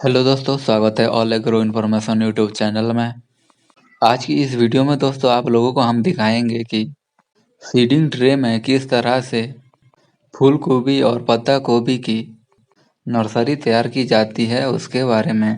Hello दोस्तों, स्वागत है all agro information YouTube channel में। आज की इस वीडियो में दोस्तों आप लोगों को हम दिखाएंगे कि सीडिंग ट्रे में किस तरह से फूल गोभी और पत्ता गोभी की नर्सरी तैयार की जाती है उसके बारे में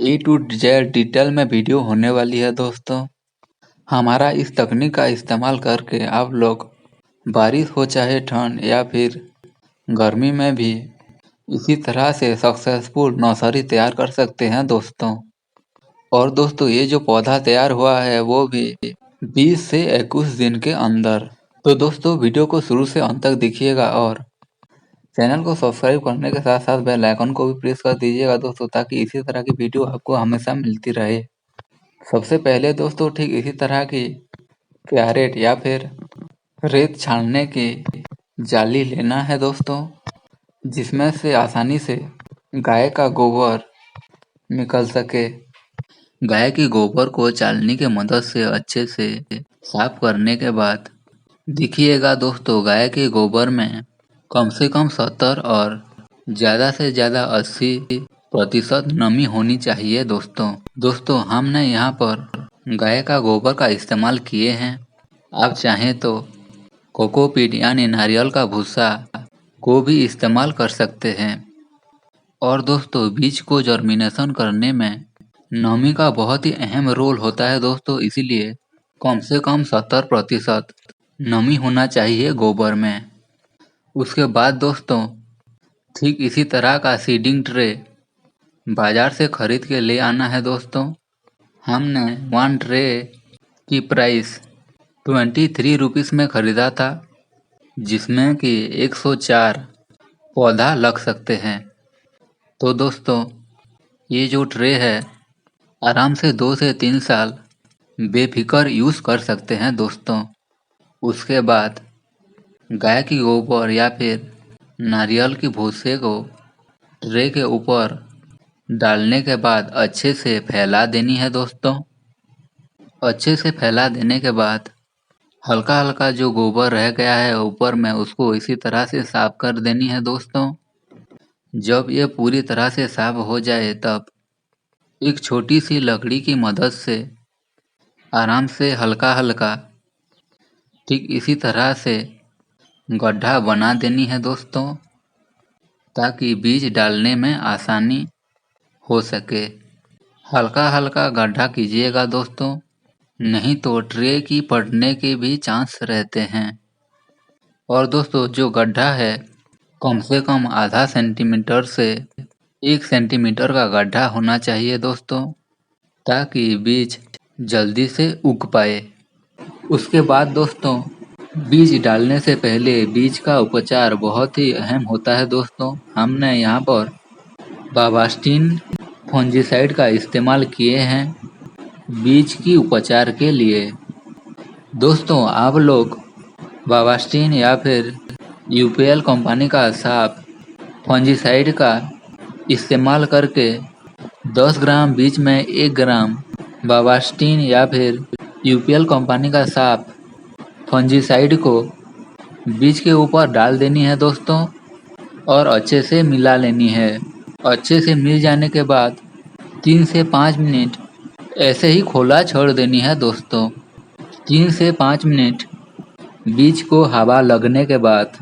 ए टू जेड डिटेल में वीडियो होने वाली है। दोस्तों हमारा इस तकनीक का इस्तेमाल करके आप लोग बारिश हो चाहे ठंड या फिर गर्मी में भी इसी तरह से सक्सेसफुल नर्सरी तैयार कर सकते हैं दोस्तों। और दोस्तों ये जो पौधा तैयार हुआ है वो भी 20 से 21 दिन के अंदर। तो दोस्तों वीडियो को शुरू से अंत तक देखिएगा और चैनल को सब्सक्राइब करने के साथ साथ बेल आइकन को भी प्रेस कर दीजिएगा दोस्तों, ताकि इसी तरह की वीडियो आपको हमेशा मिलती रहे। सबसे पहले दोस्तों ठीक इसी तरह की कैरेट या फिर रेत छानने की जाली लेना है दोस्तों, जिसमें से आसानी से गाय का गोबर निकल सके। गाय के गोबर को चालनी की मदद से अच्छे से साफ करने के बाद देखिएगा दोस्तों, गाय के गोबर में कम से कम 70 और ज़्यादा से ज़्यादा 80% नमी होनी चाहिए दोस्तों हमने यहाँ पर गाय का गोबर का इस्तेमाल किए हैं। आप चाहें तो कोकोपीट यानी नारियल का भूसा को भी इस्तेमाल कर सकते हैं। और दोस्तों बीज को जर्मिनेशन करने में नमी का बहुत ही अहम रोल होता है दोस्तों, इसीलिए कम से कम 70% नमी होना चाहिए गोबर में। उसके बाद दोस्तों ठीक इसी तरह का सीडिंग ट्रे बाजार से खरीद के ले आना है दोस्तों। हमने 1 ट्रे की प्राइस 23 रुपीज़ में ख़रीदा था, जिसमें कि 104 पौधा लग सकते हैं। तो दोस्तों ये जो ट्रे है आराम से 2 से 3 साल बेफिक्र यूज़ कर सकते हैं दोस्तों। उसके बाद गाय की गोबर या फिर नारियल की भूसे को ट्रे के ऊपर डालने के बाद अच्छे से फैला देनी है दोस्तों। अच्छे से फैला देने के बाद हल्का हल्का जो गोबर रह गया है ऊपर में उसको इसी तरह से साफ कर देनी है दोस्तों। जब ये पूरी तरह से साफ हो जाए तब एक छोटी सी लकड़ी की मदद से आराम से हल्का हल्का ठीक इसी तरह से गड्ढा बना देनी है दोस्तों, ताकि बीज डालने में आसानी हो सके। हल्का हल्का गड्ढा कीजिएगा दोस्तों, नहीं तो ट्रे की फटने के भी चांस रहते हैं। और दोस्तों जो गड्ढा है कम से कम आधा सेंटीमीटर से 1 सेंटीमीटर का गड्ढा होना चाहिए दोस्तों, ताकि बीज जल्दी से उग पाए। उसके बाद दोस्तों बीज डालने से पहले बीज का उपचार बहुत ही अहम होता है दोस्तों। हमने यहाँ पर बाबास्टिन फंजीसाइड का इस्तेमाल किए हैं बीज की उपचार के लिए। दोस्तों आप लोग बाबास्टिन या फिर यूपीएल कंपनी का साफ फंजीसाइड का इस्तेमाल करके 10 ग्राम बीज में 1 ग्राम बाबास्टिन या फिर यूपीएल कंपनी का साफ फंजीसाइड को बीज के ऊपर डाल देनी है दोस्तों और अच्छे से मिला लेनी है। अच्छे से मिल जाने के बाद 3 से 5 मिनट ऐसे ही खोला छोड़ देनी है दोस्तों। 3 से 5 मिनट बीज को हवा लगने के बाद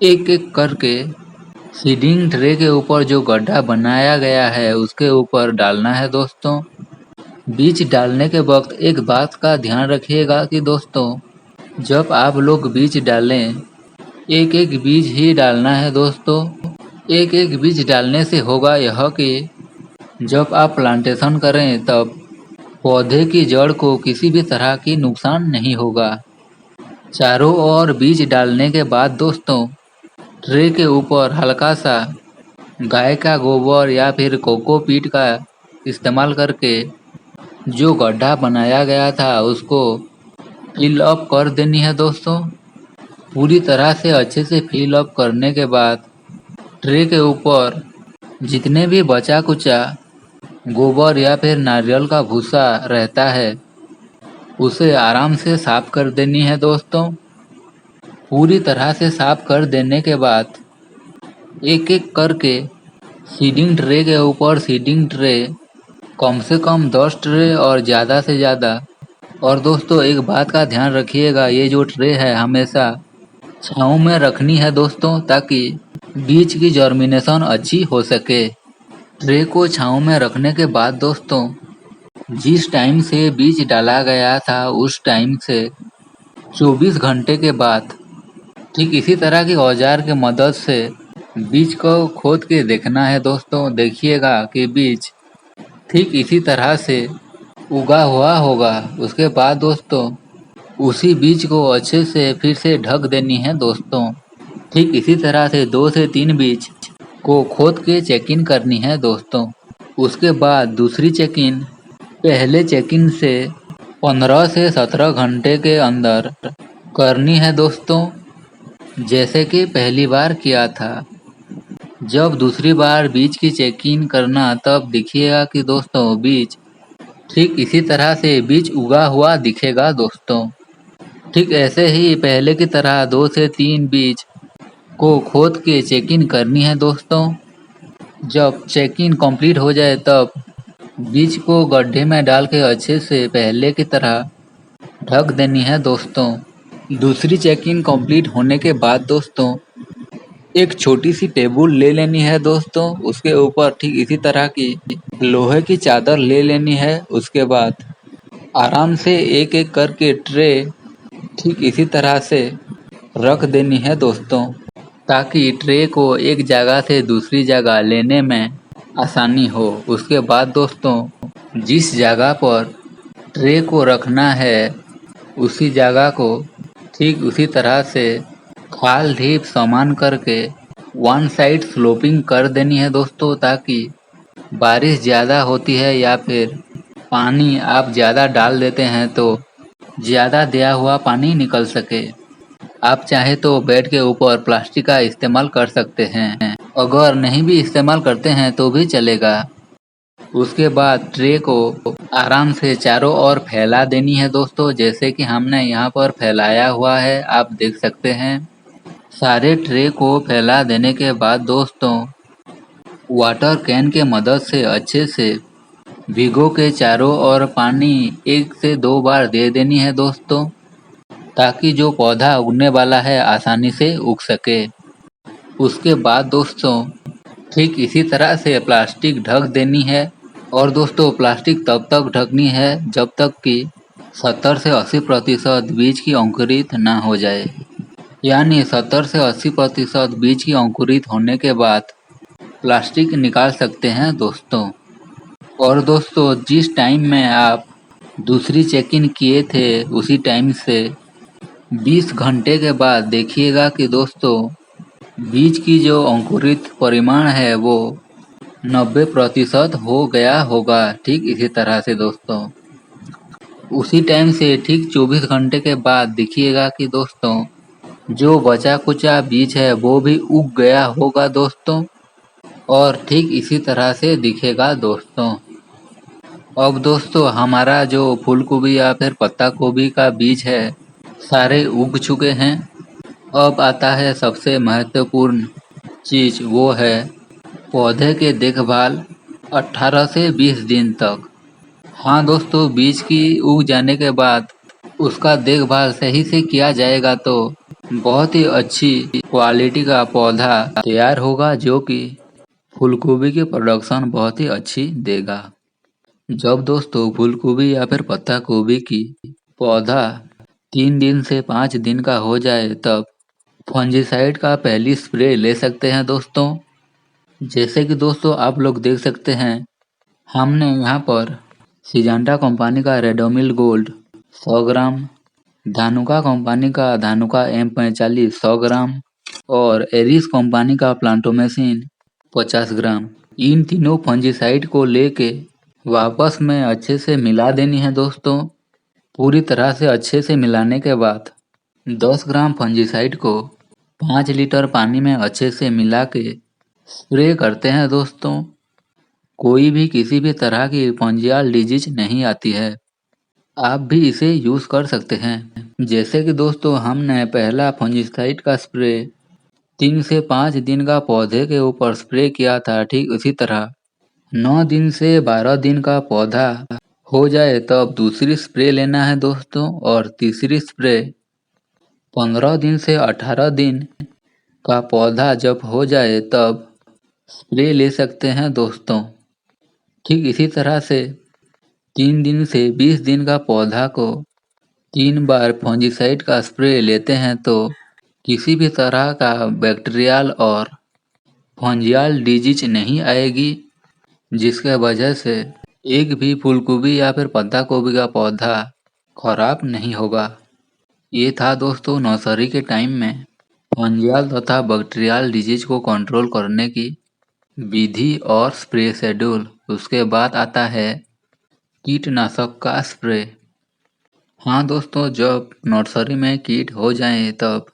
एक एक करके सीडिंग ट्रे के ऊपर जो गड्ढा बनाया गया है उसके ऊपर डालना है दोस्तों। बीज डालने के वक्त एक बात का ध्यान रखिएगा कि दोस्तों जब आप लोग बीज डालें एक एक बीज ही डालना है दोस्तों। एक एक बीज डालने से होगा यह कि जब आप प्लांटेशन करें तब पौधे की जड़ को किसी भी तरह की नुकसान नहीं होगा। चारों ओर बीज डालने के बाद दोस्तों ट्रे के ऊपर हल्का सा गाय का गोबर या फिर कोकोपीट का इस्तेमाल करके जो गड्ढा बनाया गया था उसको फिल अप कर देनी है दोस्तों। पूरी तरह से अच्छे से फिल अप करने के बाद ट्रे के ऊपर जितने भी बचा कुचा गोबर या फिर नारियल का भूसा रहता है उसे आराम से साफ कर देनी है दोस्तों। पूरी तरह से साफ कर देने के बाद एक एक करके सीडिंग ट्रे के ऊपर सीडिंग ट्रे कम से कम 10 ट्रे और ज़्यादा से ज़्यादा। और दोस्तों एक बात का ध्यान रखिएगा, ये जो ट्रे है हमेशा छाँव में रखनी है दोस्तों, ताकि बीज की जर्मिनेशन अच्छी हो सके। ट्रे को छाँव में रखने के बाद दोस्तों जिस टाइम से बीज डाला गया था उस टाइम से 24 घंटे के बाद ठीक इसी तरह के औजार के मदद से बीज को खोद के देखना है दोस्तों। देखिएगा कि बीज ठीक इसी तरह से उगा हुआ होगा। उसके बाद दोस्तों उसी बीज को अच्छे से फिर से ढक देनी है दोस्तों। ठीक इसी तरह से 2 से 3 बीज को खोद के चेक इन करनी है दोस्तों। उसके बाद दूसरी चेक इन पहले चेक इन से 15 से 17 घंटे के अंदर करनी है दोस्तों, जैसे कि पहली बार किया था। जब दूसरी बार बीज की चेक इन करना तब देखिएगा कि दोस्तों बीज ठीक इसी तरह से बीज उगा हुआ दिखेगा दोस्तों। ठीक ऐसे ही पहले की तरह 2 से 3 बीज को खोद के चेक इन करनी है दोस्तों। जब चेक इन कंप्लीट हो जाए तब बीज को गड्ढे में डाल के अच्छे से पहले की तरह ढक देनी है दोस्तों। दूसरी चेक इन कंप्लीट होने के बाद दोस्तों एक छोटी सी टेबल ले लेनी है दोस्तों। उसके ऊपर ठीक इसी तरह की लोहे की चादर ले लेनी है। उसके बाद आराम से एक एक करके ट्रे ठीक इसी तरह से रख देनी है दोस्तों, ताकि ट्रे को एक जगह से दूसरी जगह लेने में आसानी हो। उसके बाद दोस्तों जिस जगह पर ट्रे को रखना है उसी जगह को ठीक उसी तरह से खाल ढीप समान करके वन साइड स्लोपिंग कर देनी है दोस्तों, ताकि बारिश ज़्यादा होती है या फिर पानी आप ज़्यादा डाल देते हैं तो ज़्यादा दिया हुआ पानी निकल सके। आप चाहे तो बेड के ऊपर प्लास्टिक का इस्तेमाल कर सकते हैं, अगर नहीं भी इस्तेमाल करते हैं तो भी चलेगा। उसके बाद ट्रे को आराम से चारों ओर फैला देनी है दोस्तों, जैसे कि हमने यहाँ पर फैलाया हुआ है, आप देख सकते हैं। सारे ट्रे को फैला देने के बाद दोस्तों वाटर कैन के मदद से अच्छे से भिगो के चारों ओर पानी 1 से 2 बार दे देनी है दोस्तों, ताकि जो पौधा उगने वाला है आसानी से उग सके। उसके बाद दोस्तों ठीक इसी तरह से प्लास्टिक ढक देनी है। और दोस्तों प्लास्टिक तब तक ढकनी है जब तक कि 70 से 80% बीज की अंकुरित ना हो जाए, यानी 70 से 80% बीज की अंकुरित होने के बाद प्लास्टिक निकाल सकते हैं दोस्तों। और दोस्तों जिस टाइम में आप दूसरी चेक इन किए थे उसी टाइम से 20 घंटे के बाद देखिएगा कि दोस्तों बीज की जो अंकुरित परिमाण है वो 90% हो गया होगा। ठीक इसी तरह से दोस्तों उसी टाइम से ठीक 24 घंटे के बाद देखिएगा कि दोस्तों जो बचा कुचा बीज है वो भी उग गया होगा दोस्तों, और ठीक इसी तरह से दिखेगा दोस्तों। अब दोस्तों हमारा जो फूल गोभी या फिर पत्ता गोभी का बीज है सारे उग चुके हैं। अब आता है सबसे महत्वपूर्ण चीज़, वो है पौधे के देखभाल 18 से 20 दिन तक। हाँ दोस्तों बीज की उग जाने के बाद उसका देखभाल सही से किया जाएगा तो बहुत ही अच्छी क्वालिटी का पौधा तैयार होगा, जो कि फूलगोभी की प्रोडक्शन बहुत ही अच्छी देगा। जब दोस्तों फूलगोभी या फिर पत्ता गोभी की पौधा 3 दिन से 5 दिन का हो जाए तब फंजीसाइड का पहली स्प्रे ले सकते हैं दोस्तों। जैसे कि दोस्तों आप लोग देख सकते हैं, हमने यहाँ पर सिजेंटा कंपनी का रेडोमिल गोल्ड 100 ग्राम, धानुका कंपनी का धानुका M45 100 ग्राम और एरिस कंपनी का प्लांटोमेसिन 50 ग्राम, इन तीनों फंजीसाइड को लेके वापस में अच्छे से मिला देनी है दोस्तों। पूरी तरह से अच्छे से मिलाने के बाद 10 ग्राम फंजीसाइड को 5 लीटर पानी में अच्छे से मिला के स्प्रे करते हैं दोस्तों। कोई भी किसी भी तरह की फंजियाल डिजीज नहीं आती है, आप भी इसे यूज़ कर सकते हैं। जैसे कि दोस्तों हमने पहला फंजीसाइड का स्प्रे 3 से 5 दिन का पौधे के ऊपर स्प्रे किया था, ठीक उसी तरह 9 दिन से 12 दिन का पौधा हो जाए तब दूसरी स्प्रे लेना है दोस्तों, और तीसरी स्प्रे 15 दिन से 18 दिन का पौधा जब हो जाए तब स्प्रे ले सकते हैं दोस्तों। ठीक इसी तरह से 3 दिन से 20 दिन का पौधा को 3 बार फंजीसाइड का स्प्रे लेते हैं तो किसी भी तरह का बैक्टीरियल और फंजियाल डिजीज नहीं आएगी, जिसके वजह से एक भी फूलगोभी या फिर पत्ता गोभी का पौधा खराब नहीं होगा। ये था दोस्तों नर्सरी के टाइम में फंजियाल तथा बैक्टीरियल डिजीज को कंट्रोल करने की विधि और स्प्रे शेड्यूल। उसके बाद आता है कीटनाशक का स्प्रे। हाँ दोस्तों, जब नर्सरी में कीट हो जाए तब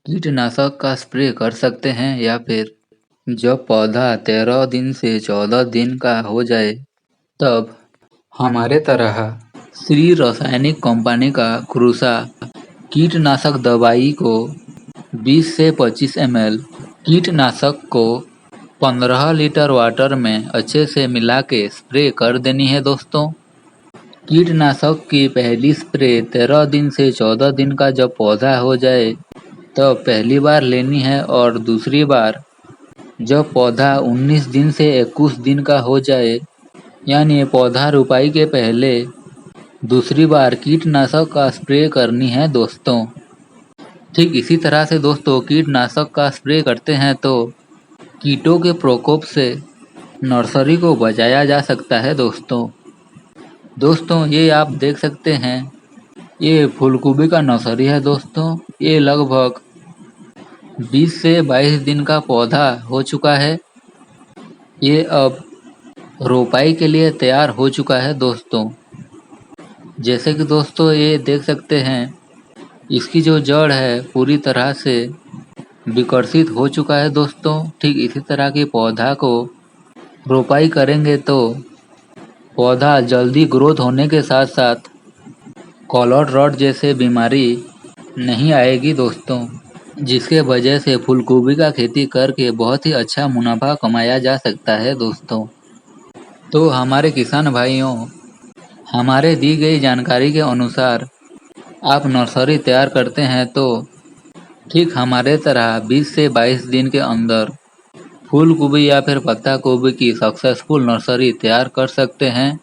कीटनाशक का स्प्रे कर सकते हैं, या फिर जब पौधा 13 दिन से 14 दिन का हो जाए तब हमारे तरह श्री रासायनिक कंपनी का क्रूसा कीटनाशक दवाई को 20 से 25 ml कीटनाशक को 15 लीटर वाटर में अच्छे से मिला के स्प्रे कर देनी है दोस्तों। कीटनाशक की पहली स्प्रे 13 दिन से 14 दिन का जब पौधा हो जाए तब पहली बार लेनी है, और दूसरी बार जब पौधा 19 दिन से 21 दिन का हो जाए, यानी पौधा रोपाई के पहले दूसरी बार कीटनाशक का स्प्रे करनी है दोस्तों। ठीक इसी तरह से दोस्तों कीटनाशक का स्प्रे करते हैं तो कीटों के प्रकोप से नर्सरी को बचाया जा सकता है दोस्तों। ये आप देख सकते हैं, ये फूलगोभी का नर्सरी है दोस्तों। ये लगभग 20 से 22 दिन का पौधा हो चुका है। ये अब रोपाई के लिए तैयार हो चुका है दोस्तों। जैसे कि दोस्तों ये देख सकते हैं, इसकी जो जड़ है पूरी तरह से विकसित हो चुका है दोस्तों। ठीक इसी तरह के पौधा को रोपाई करेंगे तो पौधा जल्दी ग्रोथ होने के साथ साथ कॉलर रॉट जैसे बीमारी नहीं आएगी दोस्तों, जिसके वजह से फूलगोभी का खेती करके बहुत ही अच्छा मुनाफा कमाया जा सकता है दोस्तों। तो हमारे किसान भाइयों, हमारे दी गई जानकारी के अनुसार आप नर्सरी तैयार करते हैं तो ठीक हमारे तरह 20 से 22 दिन के अंदर फूलगोभी या फिर पत्ता गोभी की सक्सेसफुल नर्सरी तैयार कर सकते हैं,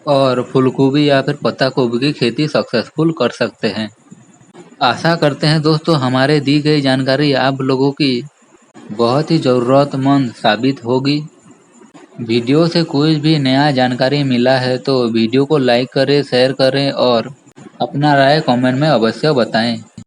और फूलगोभी या फिर पत्ता गोभी की खेती सक्सेसफुल कर सकते हैं। आशा करते हैं दोस्तों हमारे दी गई जानकारी आप लोगों की बहुत ही ज़रूरतमंद साबित होगी। वीडियो से कोई भी नया जानकारी मिला है तो वीडियो को लाइक करें, शेयर करें और अपना राय कमेंट में अवश्य बताएं।